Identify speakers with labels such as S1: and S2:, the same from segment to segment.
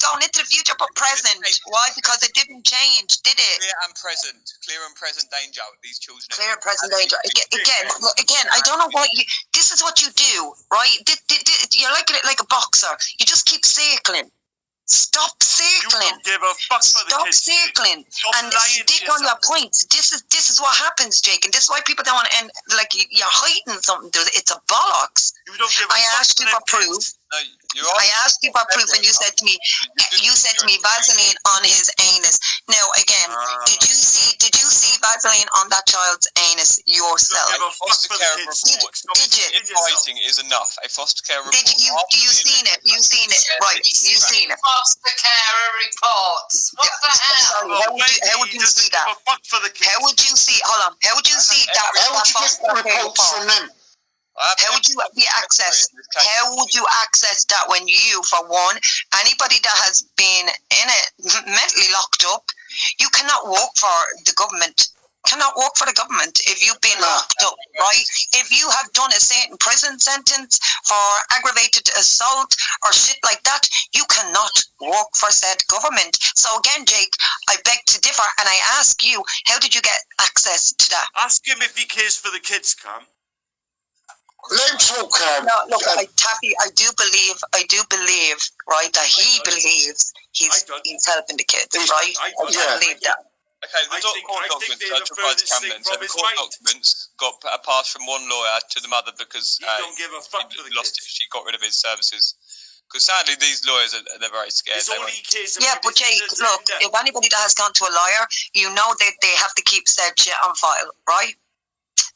S1: going into the future, but present. Why? Because it didn't change, did it?
S2: Clear and present danger. These children.
S1: Clear and present danger. Again. I don't know what you. This is what you do, right? You're like a boxer. You just keep circling. Stop circling.
S3: You don't give a fuck for the kids.
S1: Stop circling and stick on your points. This is what happens, Jake, and this is why people don't want to end. Like you're hiding something. It's a bollocks.
S3: You don't give a
S1: I
S3: fuck
S1: asked you for proof. I asked you for proof, and you said to me, Vaseline on his anus. Now again, did you see Vaseline on that child's anus yourself?
S2: Foster care report.
S1: Did you?
S2: Fighting is enough. A foster care report.
S1: Did you? You seen it? You seen it? Right? You seen it?
S4: Foster care reports. What the hell?
S1: Sorry, how would you see that? How would you see? Hold on. How would you see that?
S5: How would you get reports from them?
S1: How would you access that when you, for one, anybody that has been in it, mentally locked up, you cannot work for the government. Cannot work for the government if you've been locked up, right? If you have done a certain prison sentence for aggravated assault or shit like that, you cannot work for said government. So again, Jake, I beg to differ, and I ask you, how did you get access to that?
S3: Ask him if he cares for the kids, Cam.
S5: Let him talk,
S1: No, look, Taffy, I do believe, right, that he believes he's helping the kids, right? I believe that.
S2: Okay, the court documents, the court documents got passed from one lawyer to the mother because
S3: he don't give a fuck for the
S2: lost
S3: kids.
S2: it. She got rid of his services. Because sadly, these lawyers they're very scared.
S1: Yeah, but Jake, look, if anybody that has gone to a lawyer, you know that they have to keep said shit on file, right?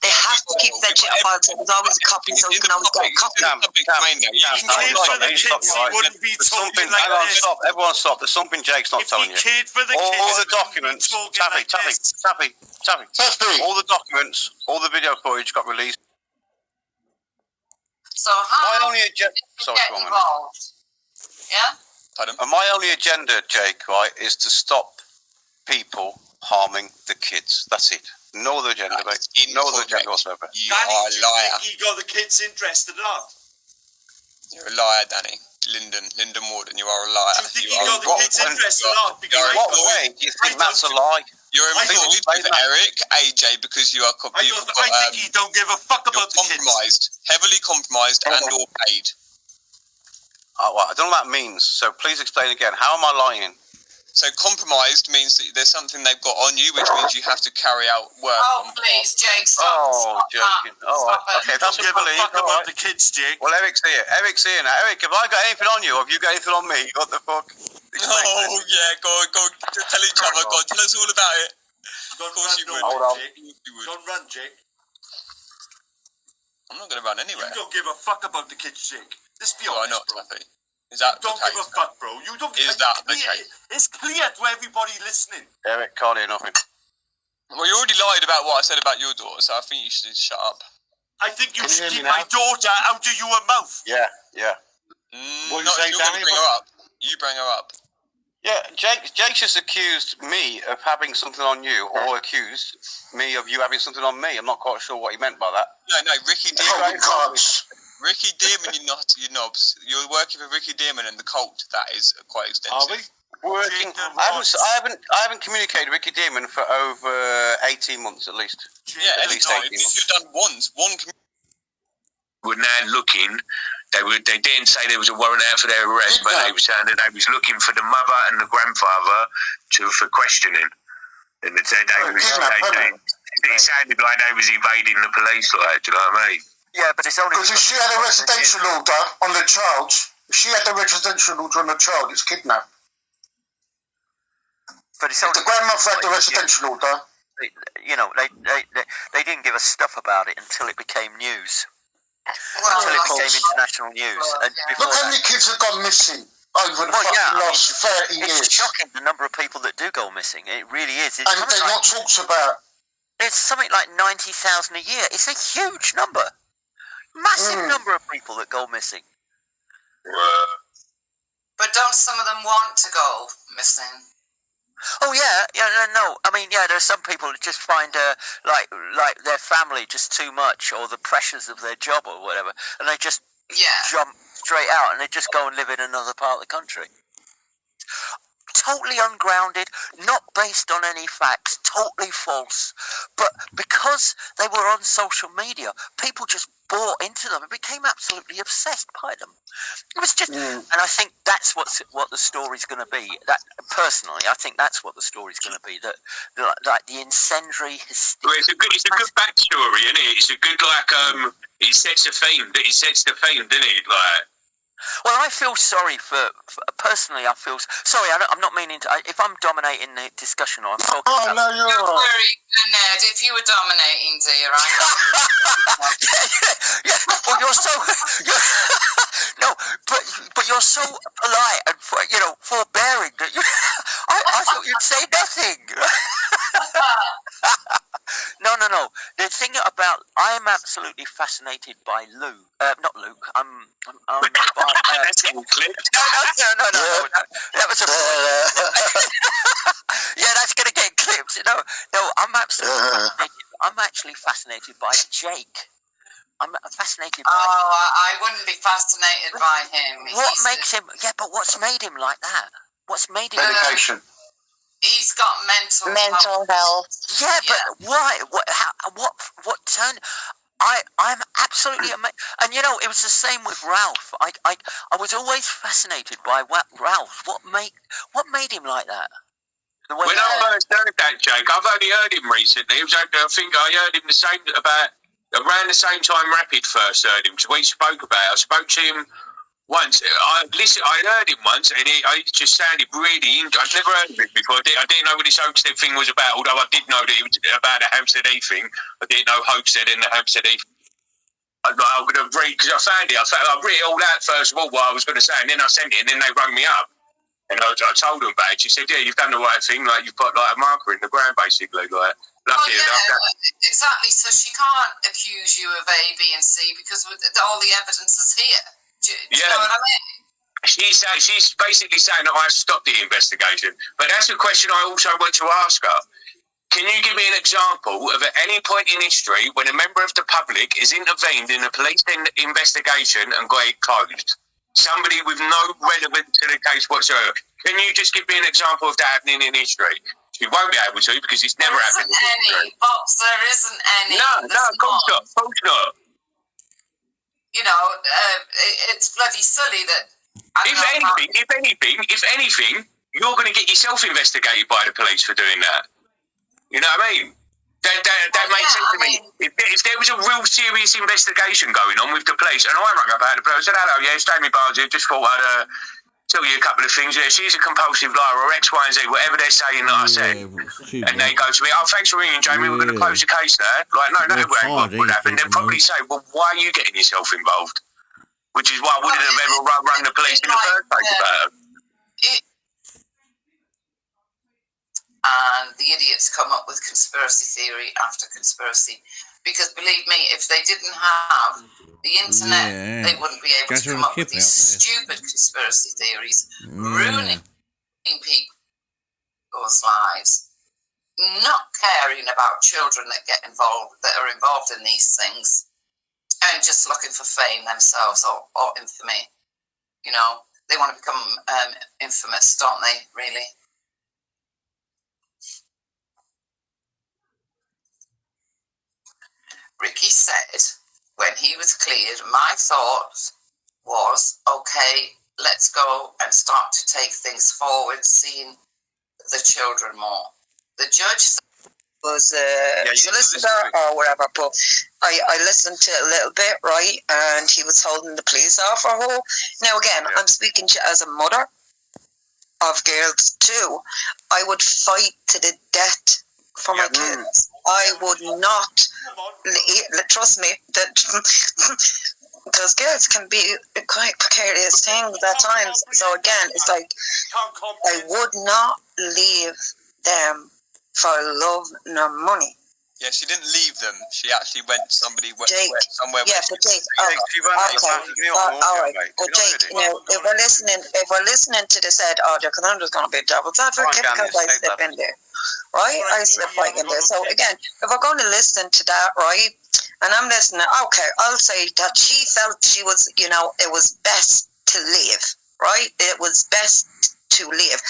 S1: They have to keep that shit on file, so there's always a copy, so you can always get a copy.
S6: Stop. Everyone stop. There's something Jake's not telling you. All the documents, Taffy. All the documents, all the video footage got released.
S4: So how
S6: My only agenda. Sorry,
S4: get involved? Yeah?
S2: Pardon?
S6: And my only agenda, Jake, right, is to stop people harming the kids. That's it. No other agenda, mate. No other agenda whatsoever.
S2: You are a liar.
S3: You got the kids interested a lot.
S2: You're a liar, Danny. Lyndon Warden, you are a liar.
S3: Do you think you got the kids interested a lot?
S6: What way do you think that's a lie?
S2: You're employed with Eric, AJ, because you are.
S3: I think you don't give a fuck about the kids.
S2: Heavily compromised, and or paid.
S6: Well, I don't know what that means. So please explain again. How am I lying?
S2: So compromised means that there's something they've got on you, which means you have to carry out work.
S4: Oh, please, Jake, stop.
S6: Joking. Okay, that's what you believe.
S3: Fuck about the kids, Jake.
S6: Well, Eric's here now. Eric, have I got anything on you? Have you got anything on me? What the fuck?
S2: Oh, yeah, go tell each other. Go on, tell us all about it. Of course you would.
S6: Hold on.
S3: Don't run, Jake.
S2: I'm not going to run anywhere.
S3: You don't give a fuck about the kids, Jake. Let's be
S2: Why
S3: honest,
S2: not,
S3: bro.
S2: Taffy? Is that
S3: Don't
S2: the
S3: give
S2: case?
S3: a fuck, bro. You don't.
S2: Is that the case?
S3: It's clear to everybody listening.
S6: Eric, can't hear nothing.
S2: Well, you already lied about what I said about your daughter, so I think you should shut up.
S3: I think you should keep my daughter out of your mouth.
S6: Yeah.
S2: What you say, Danny? Bring her up. You bring her up.
S6: Yeah, Jake just accused me of having something on you, or accused me of you having something on me. I'm not quite sure what he meant by that.
S2: No, Ricky Dearman. Ricky Dearman, you knobs. You're working for Ricky Dearman and the cult. That is quite extensive.
S6: Are we? Working. I haven't communicated with Ricky Dearman for over 18 months at least.
S2: Yeah,
S6: at least 18 months.
S2: You've done once.
S7: We're now looking. They didn't say there was a warrant out for their arrest, but they were saying that they was looking for the mother and the grandfather for questioning. And it sounded like they was evading the police, like, do you know what I mean?
S5: Yeah, but it's only because if she had a residential order on the child. If she had the residential order on the child, it's kidnapped.
S8: But it's only
S5: if the grandmother had the residential order.
S8: They didn't give us stuff about it until it became news.
S4: Until
S8: it became international news. And
S5: look how many kids have gone missing over the last 30 years.
S8: It's shocking the number of people that do go missing. It really is.
S5: And they're not talked about.
S8: It's something like 90,000 a year. It's a huge number. Massive number of people that go missing.
S4: But don't some of them want to go missing?
S8: Oh no. I mean, there's some people that just find like their family just too much, or the pressures of their job or whatever, and they just jump straight out and they just go and live in another part of the country. totally ungrounded, not based on any facts, totally false. But because they were on social media, people just bought into them and became absolutely obsessed by them. It was just, and I think that's what the story's going to be. That personally, I think that's what the story's going to be. That like the incendiary hysteria.
S7: Well, it's a good backstory, isn't it? It's a good it sets a theme. It sets the theme, doesn't it? Like.
S8: Well, I feel sorry for personally. I feel sorry. I'm not meaning to. If I'm dominating the discussion, or I'm talking.
S5: Oh
S8: about,
S5: no, you're
S4: Don't
S5: all right.
S4: worry, Ned. If you were dominating, dear,
S8: yeah. Well, you're so. No, but you're so polite and forbearing that I thought you'd say nothing. No. The thing about I'm absolutely fascinated by Luke. Not Luke. I'm by.
S7: That's all clipped.
S8: No. That was a. Yeah, that's gonna get clipped. No. I'm actually fascinated by Jake. I'm fascinated by.
S4: I wouldn't be fascinated by him.
S8: What makes him? Yeah, but what's made him like that? What's made him?
S5: Medication.
S4: He's got mental
S1: health.
S8: Yeah, but why? What turned? I'm absolutely amazed. And it was the same with Ralph. I was always fascinated by Ralph. What made him like that?
S7: When I first heard that, Jake, I've only heard him recently. It was, I think I heard him around the same time Rapid first heard him. Because we spoke about it. I spoke to him once. I heard him once, and it just sounded really. I'd never heard of it before. I didn't know what this Homestead thing was about. Although I did know that it was about the Hampstead Heath thing. I didn't know Homestead and the Hampstead Heath. I'm going to read because I found it. I read it all out first of all what I was going to say, and then I sent it, and then they rang me up, and I told them about it. She said, "Yeah, you've done the right thing. Like you've put like a marker in the ground, basically. Like lucky enough."
S4: Exactly. So she can't accuse you of A, B, and C because all the evidence is here. Do you know what I mean?
S7: She's basically saying that I've stopped the investigation. But that's a question I also want to ask her. Can you give me an example of at any point in history when a member of the public has intervened in a police investigation and got it closed? Somebody with no relevance to the case whatsoever. Can you just give me an example of that happening in history? She won't be able to because it's never happened in history.
S4: There isn't any.
S7: No, of course not. Of course not.
S4: It's bloody silly that.
S7: If anything, you're going to get yourself investigated by the police for doing that. You know what I mean? That makes sense to me. If there was a real serious investigation going on with the police, and I rang up out the police and said, "Hello, yeah, it's Jamie Barnes here. Just thought I'd tell you a couple of things. Yeah, she's a compulsive liar or X, Y, and Z, whatever they're saying that I said." And they go to me, "Oh, thanks for ringing, Jamie. We're going to close the case now." Like, no, what would happen? They'd probably say, "Well, why are you getting yourself involved?" Which is why I wouldn't have ever rung the police in the first place about it.
S4: And the idiots come up with conspiracy theory after conspiracy. Because believe me, if they didn't have the internet, they wouldn't be able to come up with these stupid conspiracy theories, ruining people's lives, not caring about children that are involved in these things, and just looking for fame themselves or infamy. They want to become infamous, don't they, really? Ricky said when he was cleared, my thought was, okay, let's go and start to take things forward, seeing the children more. The judge was a solicitor or whatever, but I listened to it a little bit, right, and he was holding the police off for her. Now again, I'm speaking to you as a mother of girls too. I would fight to the death for my kids. I would not, trust me, that because girls can be quite precarious things at times. So again, it's like I would not leave them for love nor money.
S2: Yeah, she didn't leave them. She actually went somewhere.
S1: Yeah, for Jake. All right. Well, Jake, if we're listening to this head audio, because I'm just going to be devil's advocate because I slip in there. Right? I slip right in there. So again, if we're going to listen to that, right, and I'm listening, okay, I'll say that she felt she was, it was best to leave, right? It was best to leave.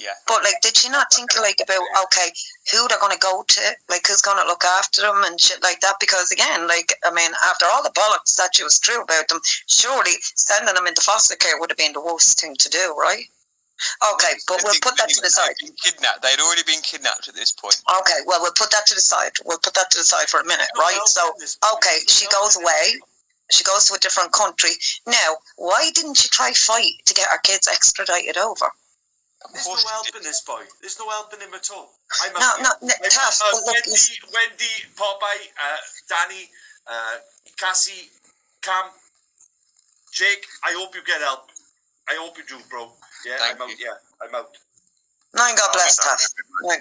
S2: Yeah.
S1: But like, did she not think like about okay, who they're gonna go to, like who's gonna look after them and shit like that? Because again, like I mean, after all the bollocks that she was true about them, surely sending them into foster care would have been the worst thing to do, right? Okay, but we'll put that to the side.
S2: Kidnapped. They'd already been kidnapped at this point.
S1: Okay, well we'll put that to the side. We'll put that to the side for a minute, right? So okay, she goes away. She goes to a different country. Now, why didn't she try fight to get her kids extradited over?
S3: There's no helping this boy. There's no helping him at all.
S1: Tough.
S3: Wendy, Popeye, Danny, Cassie, Cam, Jake, I hope you get help. I hope you do, bro. Yeah, I'm out. Yeah, I'm out.
S1: God bless Taff.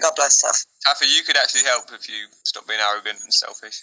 S1: God bless Taff.
S2: Taffy, you could actually help if you stop being arrogant and selfish.